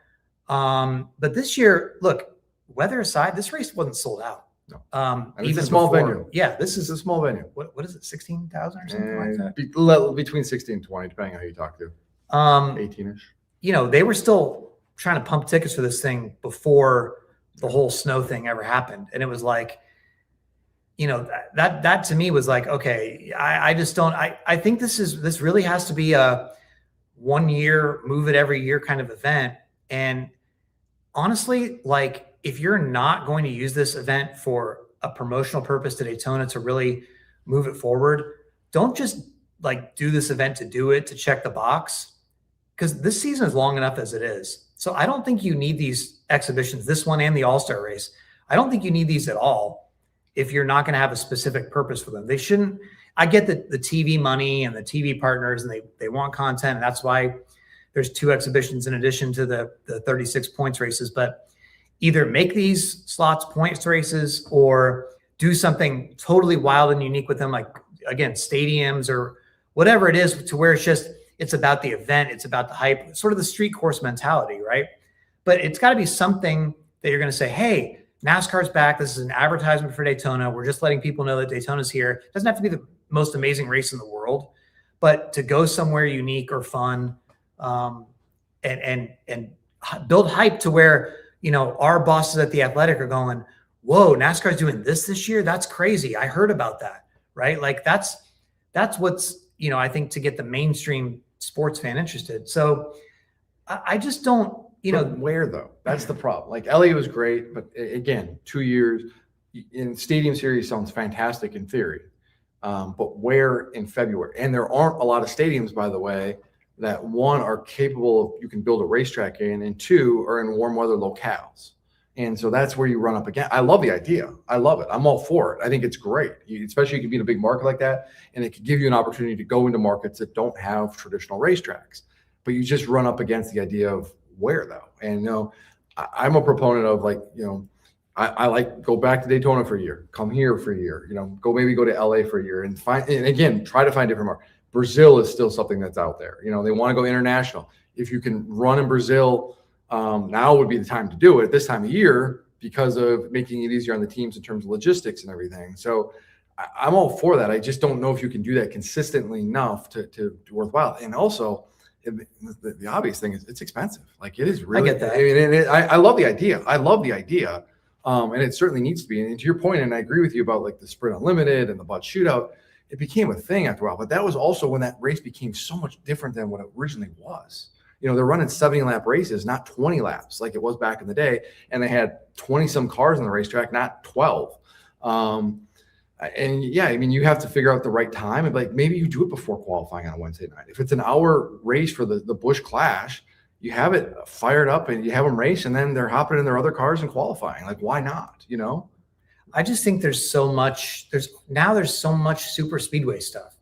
But this year, look, weather aside, this race wasn't sold out. No. Even a small venue. Yeah, this is a small venue. What is it, 16,000 or something like that? Between 16 and 20, depending on who you talk to. 18-ish. They were still trying to pump tickets for this thing before the whole snow thing ever happened. And it was like, that to me was like, okay, I just don't, I think this really has to be a 1 year, move it every year kind of event. And honestly, like, if you're not going to use this event for a promotional purpose to Daytona to really move it forward, don't just like do this event to do it, to check the box, because this season is long enough as it is. So I don't think you need these exhibitions, this one and the All-Star race. I don't think you need these at all if you're not going to have a specific purpose for them. They shouldn't. I get the TV money and the TV partners, and they want content, and that's why there's 2 exhibitions in addition to the 36 points races. But either make these slots points races or do something totally wild and unique with them, like, again, stadiums or whatever it is, to where it's about the event, it's about the hype, sort of the street course mentality, right? But it's got to be something that you're going to say, hey, NASCAR's back. This is an advertisement for Daytona. We're just letting people know that Daytona's here. It doesn't have to be the most amazing race in the world, but to go somewhere unique or fun, and build hype to where, our bosses at The Athletic are going, whoa, NASCAR's doing this year? That's crazy. I heard about that, right? Like that's what's, I think, to get the mainstream sports fan interested. So I just don't, But where though? That's the problem. Like LA was great, but again, 2 years in Stadium Series sounds fantastic in theory. But where in February? And there aren't a lot of stadiums, by the way, that one, are capable of, you can build a racetrack in, and 2, are in warm weather locales. And so that's where you run up again. I love the idea. I love it. I'm all for it. I think it's great, especially you can be in a big market like that, and it could give you an opportunity to go into markets that don't have traditional racetracks. But you just run up against the idea of where though. And I'm a proponent of, like, I like, go back to Daytona for a year, come here for a year, maybe go to LA for a year, and again, try to find different markets. Brazil is still something that's out there. They want to go international. If you can run in Brazil, now would be the time to do it at this time of year, because of making it easier on the teams in terms of logistics and everything. So I'm all for that. I just don't know if you can do that consistently enough to worthwhile. And also, the obvious thing is it's expensive. Like, it is really. I get that. I mean, I love the idea. And it certainly needs to be. And to your point, and I agree with you about like the Sprint Unlimited and the Bud Shootout, it became a thing after a while. But that was also when that race became so much different than what it originally was. They're running 70-lap races, not 20 laps like it was back in the day. And they had 20-some cars on the racetrack, not 12. And yeah, I mean, you have to figure out the right time. And like, maybe you do it before qualifying on a Wednesday night. If it's an hour race for the Busch Clash, you have it fired up and you have them race, and then they're hopping in their other cars and qualifying. Like, why not? I just think there's so much super speedway stuff,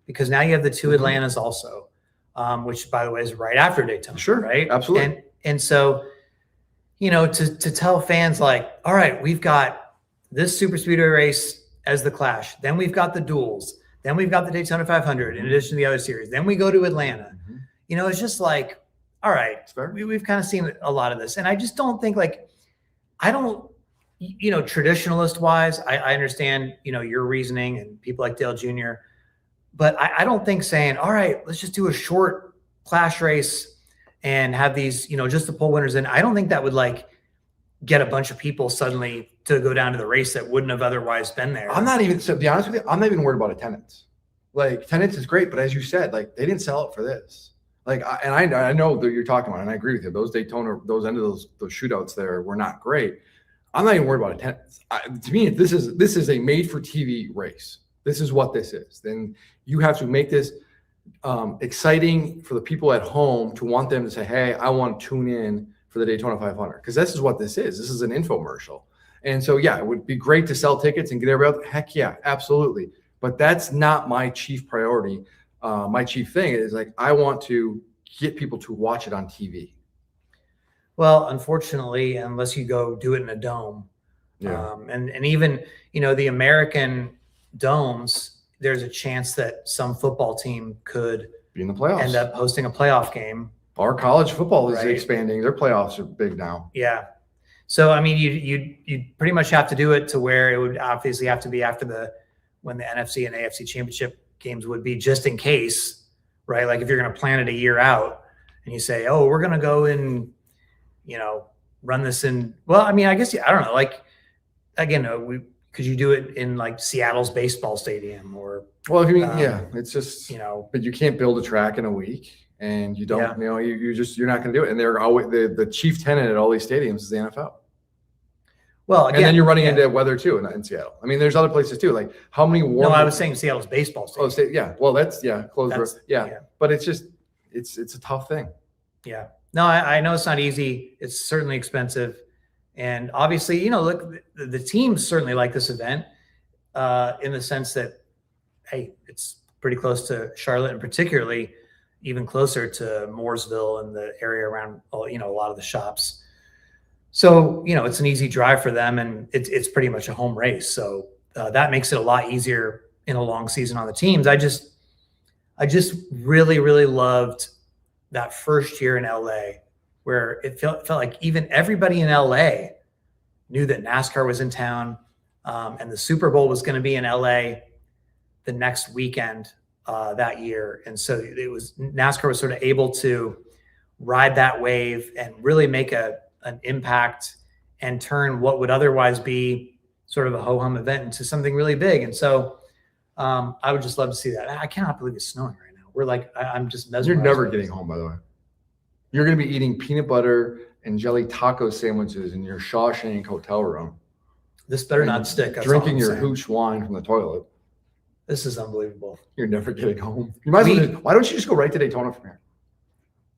because now you have the 2 Atlantas also, which, by the way, is right after Daytona. Sure. Right. Absolutely. And so, to tell fans like, all right, we've got this super speedway race as the Clash, then we've got the duels, then we've got the Daytona 500 in addition to the other series, then we go to Atlanta. It's just like, all right, we've kind of seen a lot of this. And I just don't think, like, traditionalist wise, I understand, your reasoning and people like Dale Jr., but I don't think saying, all right, let's just do a short clash race and have these, just the pole winners in. I don't think that would like get a bunch of people suddenly to go down to the race that wouldn't have otherwise been there. To be honest with you, I'm not even worried about attendance. Like attendance is great, but as you said, like they didn't sell it for this. Like, I know that you're talking about, and I agree with you. Those Daytona, those shootouts there were not great. I'm not even worried about attendance. To me, this is a made for TV race. This is what this is. Then you have to make this exciting for the people at home to want them to say, hey, I want to tune in for the Daytona 500, because this is what this is. This is an infomercial. And so, yeah, it would be great to sell tickets and get everybody out. Heck yeah, absolutely. But that's not my chief priority. My chief thing is like, I want to get people to watch it on TV. Well, unfortunately, unless you go do it in a dome, and even, the American domes, there's a chance that some football team could be in the playoffs, end up hosting a playoff game. Our college football is expanding. Their playoffs are big now. Yeah. So, I mean, you pretty much have to do it to where it would obviously have to be after when the NFC and AFC championship games would be, just in case, right? Like if you're going to plan it a year out and you say, oh, we're going to go and, run this in, well, I mean, I guess, I don't know, like, again, could you do it in like Seattle's baseball stadium or? Well, if you mean, it's just, but you can't build a track in a week. And you don't, you're not going to do it. And they're always the chief tenant at all these stadiums is the NFL. Well, again, and then you're running into weather too in Seattle. I mean, there's other places too. Like how many warm? No, I was saying Seattle's baseball stadium. Oh, yeah. Well, that's closed. Yeah. But it's just it's a tough thing. Yeah. No, I know it's not easy. It's certainly expensive, and obviously, look, the teams certainly like this event in the sense that, hey, it's pretty close to Charlotte, and particularly even closer to Mooresville and the area around, a lot of the shops. So, it's an easy drive for them, and it's pretty much a home race. So that makes it a lot easier in a long season on the teams. I just really, really loved that first year in LA, where it felt like even everybody in LA knew that NASCAR was in town, and the Super Bowl was going to be in LA the next weekend that year. And so NASCAR was sort of able to ride that wave and really make an impact and turn what would otherwise be sort of a ho-hum event into something really big. And so I would just love to see that. I cannot believe it's snowing right now. We're like, I'm just mesmerized. You're never getting home, by the way. You're going to be eating peanut butter and jelly taco sandwiches in your Shawshank hotel room. This better not stick. Drinking your hooch wine from the toilet. This is unbelievable. You're never getting home. You might why don't you just go right to Daytona from here?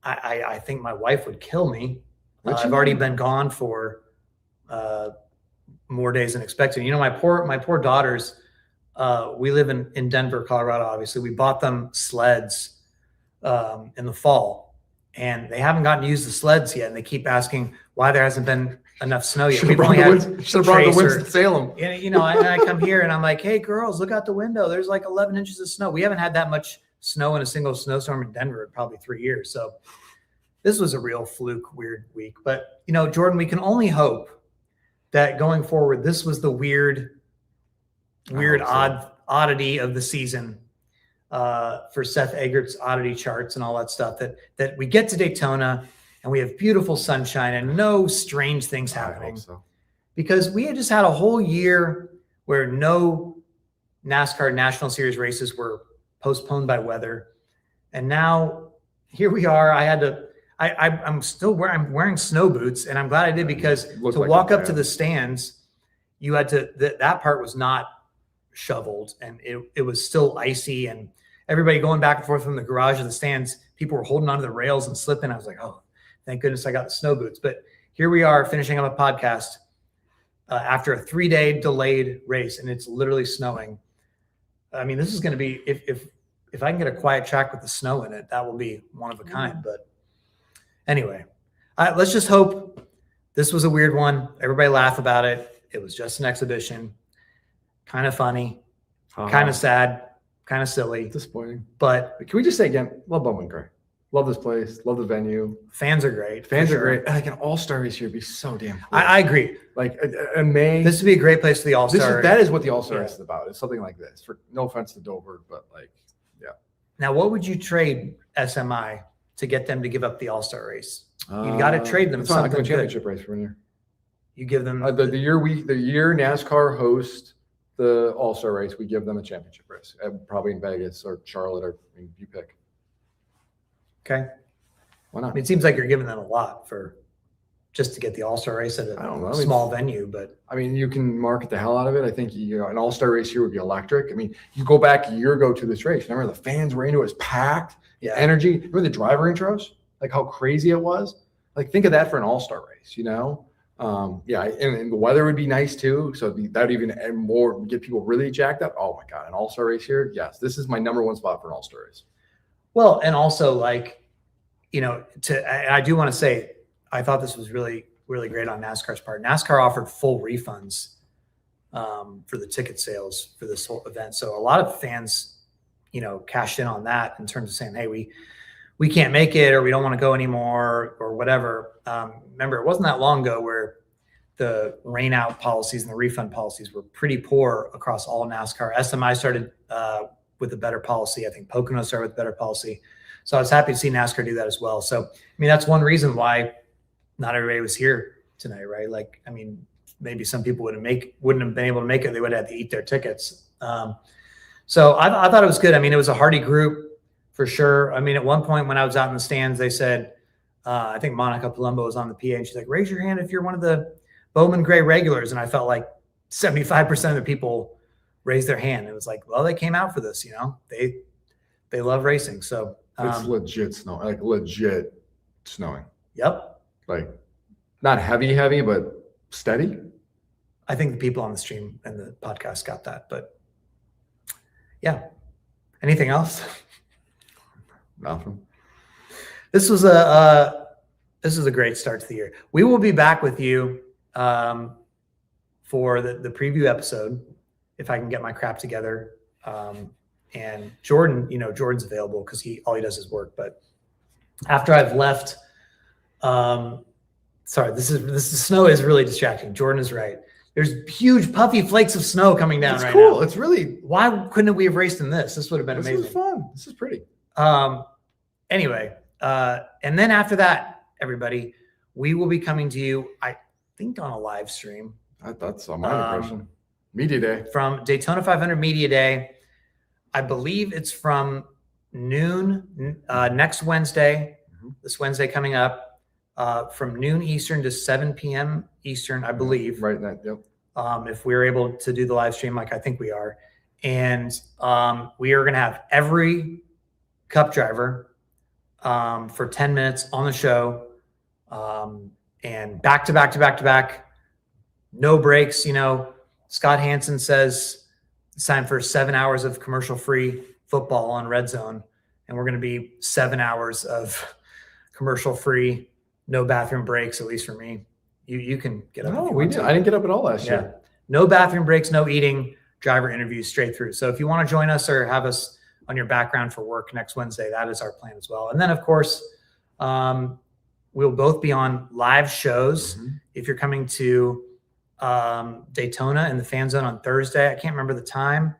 I think my wife would kill me. I've already been gone for more days than expected. My poor daughters, we live in Denver, Colorado, obviously. We bought them sleds in the fall, and they haven't gotten to use the sleds yet. And they keep asking why there hasn't been enough snow yet. We've only had should have brought the Winston-Salem. And I come here and I'm like, hey, girls, look out the window. There's like 11 inches of snow. We haven't had that much snow in a single snowstorm in Denver in probably 3 years. So this was a real fluke, weird week. But, Jordan, we can only hope that going forward, this was the weird oddity of the season for Seth Eggert's oddity charts and all that stuff, that we get to Daytona and we have beautiful sunshine and no strange things happening. I hope so. Because we had just had a whole year where no NASCAR National Series races were postponed by weather. And now here we are. I'm wearing snow boots, and I'm glad I did, because to walk up to the stands, you had to, that part was not shoveled, and it was still icy, and everybody going back and forth from the garage to the stands, people were holding onto the rails and slipping. I was like, oh, thank goodness I got the snow boots. But here we are finishing up a podcast after a 3-day delayed race, and it's literally snowing. I mean, this is going to be, if I can get a quiet track with the snow in it, that will be one of a kind. But anyway, let's just hope this was a weird one. Everybody laugh about it. It was just an exhibition. Kind of funny, kind of sad, kind of silly. Disappointing. But can we just say again, love Bowman Gray. Love this place. Love the venue. Fans are great. Fans for are sure. great. Like an all-star race here would be so damn cool. I agree. Like in May. This would be a great place for the All-Star. That is what the all-star Yeah. race is about. It's something like this. For no offense to Dover, but like, yeah. Now, what would you trade SMI to get them to give up the All-Star race? You got to trade them It's not like something a championship good. race for here. You give them The year NASCAR hosts the all-star race, we give them a championship race, probably in Vegas or Charlotte, or you pick. okay. Why I not? mean, it seems like you're giving them a lot for just to get the All-Star race at I don't know. a small venue, but I mean, you can market the hell out of it. I think an all-star race here would be electric. I mean, you go back a year ago to this race. Remember the fans were into it. It was packed. yeah. Energy. Remember the driver intros? Like how crazy it was. Like think of that for an all-star race. Yeah, and the weather would be nice too. So that would even add more, get people really jacked up. Oh my God, an all-star race here. Yes, this is my number one spot for an all-star race. Well, and also like, I do want to say, I thought this was really, really great on NASCAR's part. NASCAR offered full refunds for the ticket sales for this whole event. So a lot of fans, cashed in on that in terms of saying, hey, we can't make it, or we don't want to go anymore, or whatever. Remember, it wasn't that long ago where the rain out policies and the refund policies were pretty poor across all NASCAR. SMI started with a better policy. I think Pocono started with a better policy. So I was happy to see NASCAR do that as well. So, I mean, that's one reason why not everybody was here tonight, right? Like, I mean, maybe some people wouldn't have been able to make it. They would have had to eat their tickets. So I thought it was good. I mean, it was a hearty group. For sure. I mean, at one point when I was out in the stands, they said, I think Monica Palumbo was on the PA, and she's like, raise your hand if you're one of the Bowman Gray regulars. And I felt like 75% of the people raised their hand. It was like, well, they came out for this, they love racing. So it's legit snow, like legit snowing. Yep. Like not heavy, but steady. I think the people on the stream and the podcast got that, but yeah. Anything else? Nothing. This was a great start to the year. We will be back with you for the preview episode if I can get my crap together. And Jordan, Jordan's available because all he does is work. But after I've left, sorry, the snow is really distracting. Jordan is right. There's huge puffy flakes of snow coming down right now. It's really. Why couldn't we have raced in this? This would have been amazing. This is fun. This is pretty. Anyway, and then after that, everybody, we will be coming to you, I think, on a live stream. That's my impression. Media Day. From Daytona 500 Media Day. I believe it's from noon next Wednesday, this Wednesday coming up, from noon Eastern to 7 p.m. Eastern, I believe. Right. Yep. If we're able to do the live stream like I think we are. And we are going to have every Cup driver for 10 minutes on the show, and back to back, no breaks. Scott Hansen says it's time for 7 hours of commercial-free football on Red Zone, and we're going to be 7 hours of commercial-free, no bathroom breaks, at least for me. You can get up. No, we did. I didn't get up at all last year. No bathroom breaks, no eating, driver interviews straight through. So if you want to join us or have us on your background for work next Wednesday, that is our plan as well. And then, of course, we'll both be on live shows. If you're coming to Daytona in the fan zone on Thursday, I can't remember the time,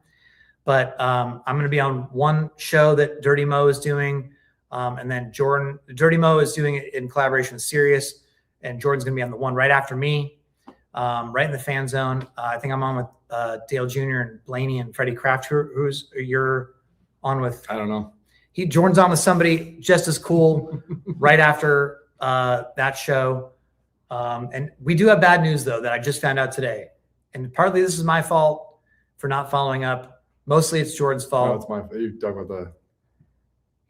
but I'm going to be on one show that Dirty Mo is doing. And then Dirty Mo is doing it in collaboration with Sirius, and Jordan's going to be on the one right after me, right in the fan zone. I think I'm on with Dale Jr. and Blaney and Freddie Kraft, who's you're on with. I don't know. Jordan's on with somebody just as cool right after that show. And we do have bad news, though, that I just found out today. And partly this is my fault for not following up. Mostly it's Jordan's fault. No, it's my fault. You talk about the.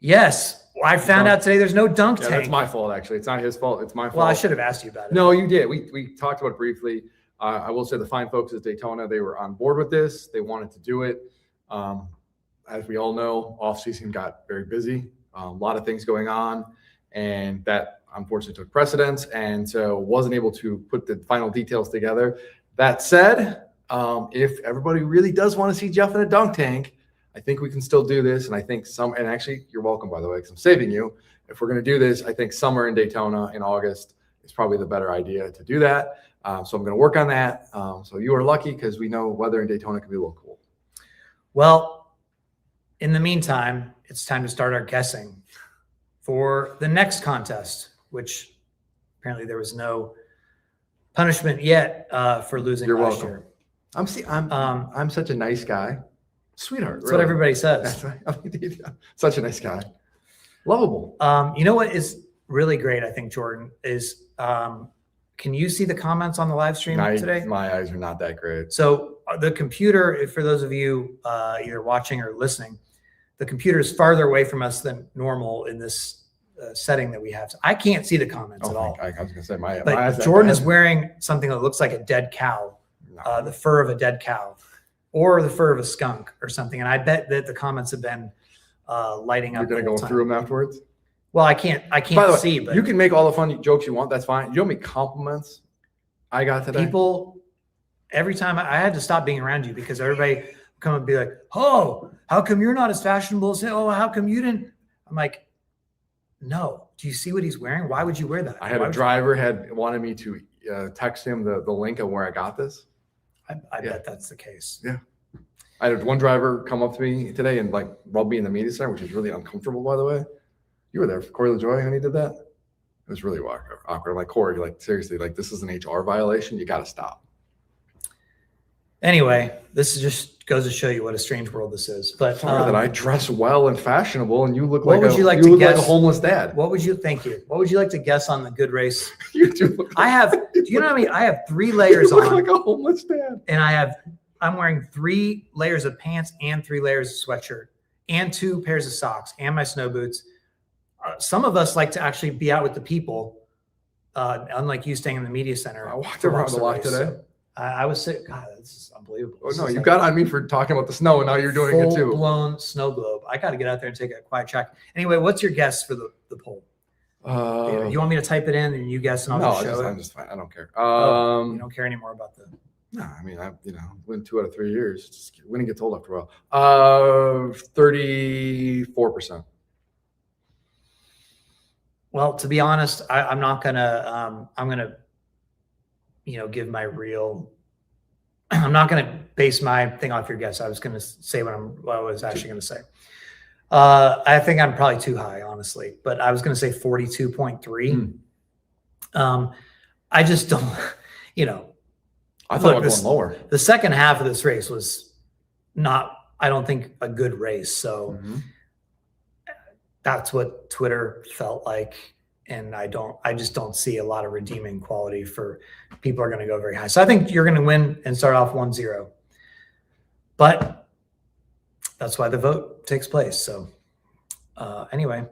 Yes. I found out today there's no dunk tank. That's my fault, actually. It's not his fault. It's my fault. Well, I should have asked you about it. No, you did. We talked about it briefly. I will say the fine folks at Daytona, they were on board with this. They wanted to do it. As we all know, off-season got very busy. A lot of things going on. And that unfortunately took precedence. And so wasn't able to put the final details together. That said, if everybody really does want to see Jeff in a dunk tank, I think we can still do this. And I think and actually, you're welcome, by the way, because I'm saving you. if we're going to do this, I think summer in Daytona in August is probably the better idea to do that. So I'm going to work on that. So you are lucky because we know weather in Daytona can be a little cool. Well, in the meantime, it's time to start our guessing for the next contest, which apparently there was no punishment yet for losing You're last welcome. year. I'm such a nice guy. Sweetheart. That's what everybody says. That's right. I mean, such a nice guy. Lovable. You know what is really great, I think, Jordan, is can you see the comments on the live stream today? My eyes are not that great. So the computer, for those of you either watching or listening, the computer is farther away from us than normal in this setting that we have. So I can't see the comments at all. I was going to say my But eyes Jordan is wearing something that looks like a dead cow, the fur of a dead cow, or the fur of a skunk or something. And I bet that the comments have been lighting up. You're going to go through them afterwards? Well, I can't By the way, see, but you can make all the fun jokes you want. That's fine. You know how many compliments I got today? people, every time I had to stop being around you because everybody come and be like, oh, how come you're not as fashionable as him? Oh, how come you didn't? I'm like, no. Do you see what he's wearing? Why would you wear that? I had a driver had wanted me to text him the link of where I got this. I bet that's the case. Yeah. I had one driver come up to me today and like rub me in the media center, which is really uncomfortable, by the way. You were there for Corey LaJoy when he did that? It was really awkward. I'm like, Corey, like seriously, like this is an HR violation. You got to stop. Anyway, this just goes to show you what a strange world this is. But that I dress well and fashionable, and you look what like would you like to guess? Like a homeless dad. Thank you. What would you like to guess on the good race? You do. Look I have. Do you know what I mean? I have 3 layers you look on, like a homeless dad. and I'm wearing 3 layers of pants and 3 layers of sweatshirt and 2 pairs of socks and my snow boots. Some of us like to actually be out with the people, unlike you staying in the media center. I walked around a lot today. So I was sick. God, this is unbelievable. Oh, no, you got on me for talking about the snow, and now you're doing it too. Full-blown snow globe. I got to get out there and take a quiet track. Anyway, what's your guess for the poll? You want me to type it in and you guess, and I'll just show it? I'm just fine. I don't care. You don't care anymore about the. No, I mean, win 2 out of 3 years. Just winning gets old after a while. 34%. Well, to be honest, I'm not gonna. I'm gonna, give my real. I'm not gonna base my thing off your guess. I was gonna say what I was actually gonna say. I think I'm probably too high, honestly, but I was gonna say 42.3. I just don't. I thought I was going lower. The second half of this race was not. I don't think a good race. So. That's what Twitter felt like. And I just don't see a lot of redeeming quality for people are going to go very high. So I think you're going to win and start off 1-0, but that's why the vote takes place. So anyway,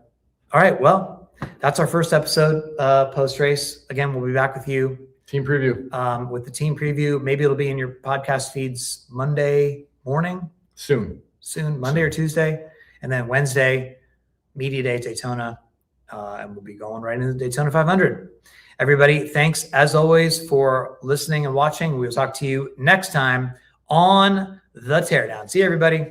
all right. Well, that's our first episode post race. Again, we'll be back with you. Team preview. With the team preview. Maybe it'll be in your podcast feeds Monday morning. Soon, Monday or Tuesday. And then Wednesday, Media Day, Daytona, and we'll be going right into the Daytona 500. Everybody, thanks as always for listening and watching. We'll talk to you next time on The Teardown. See you, everybody.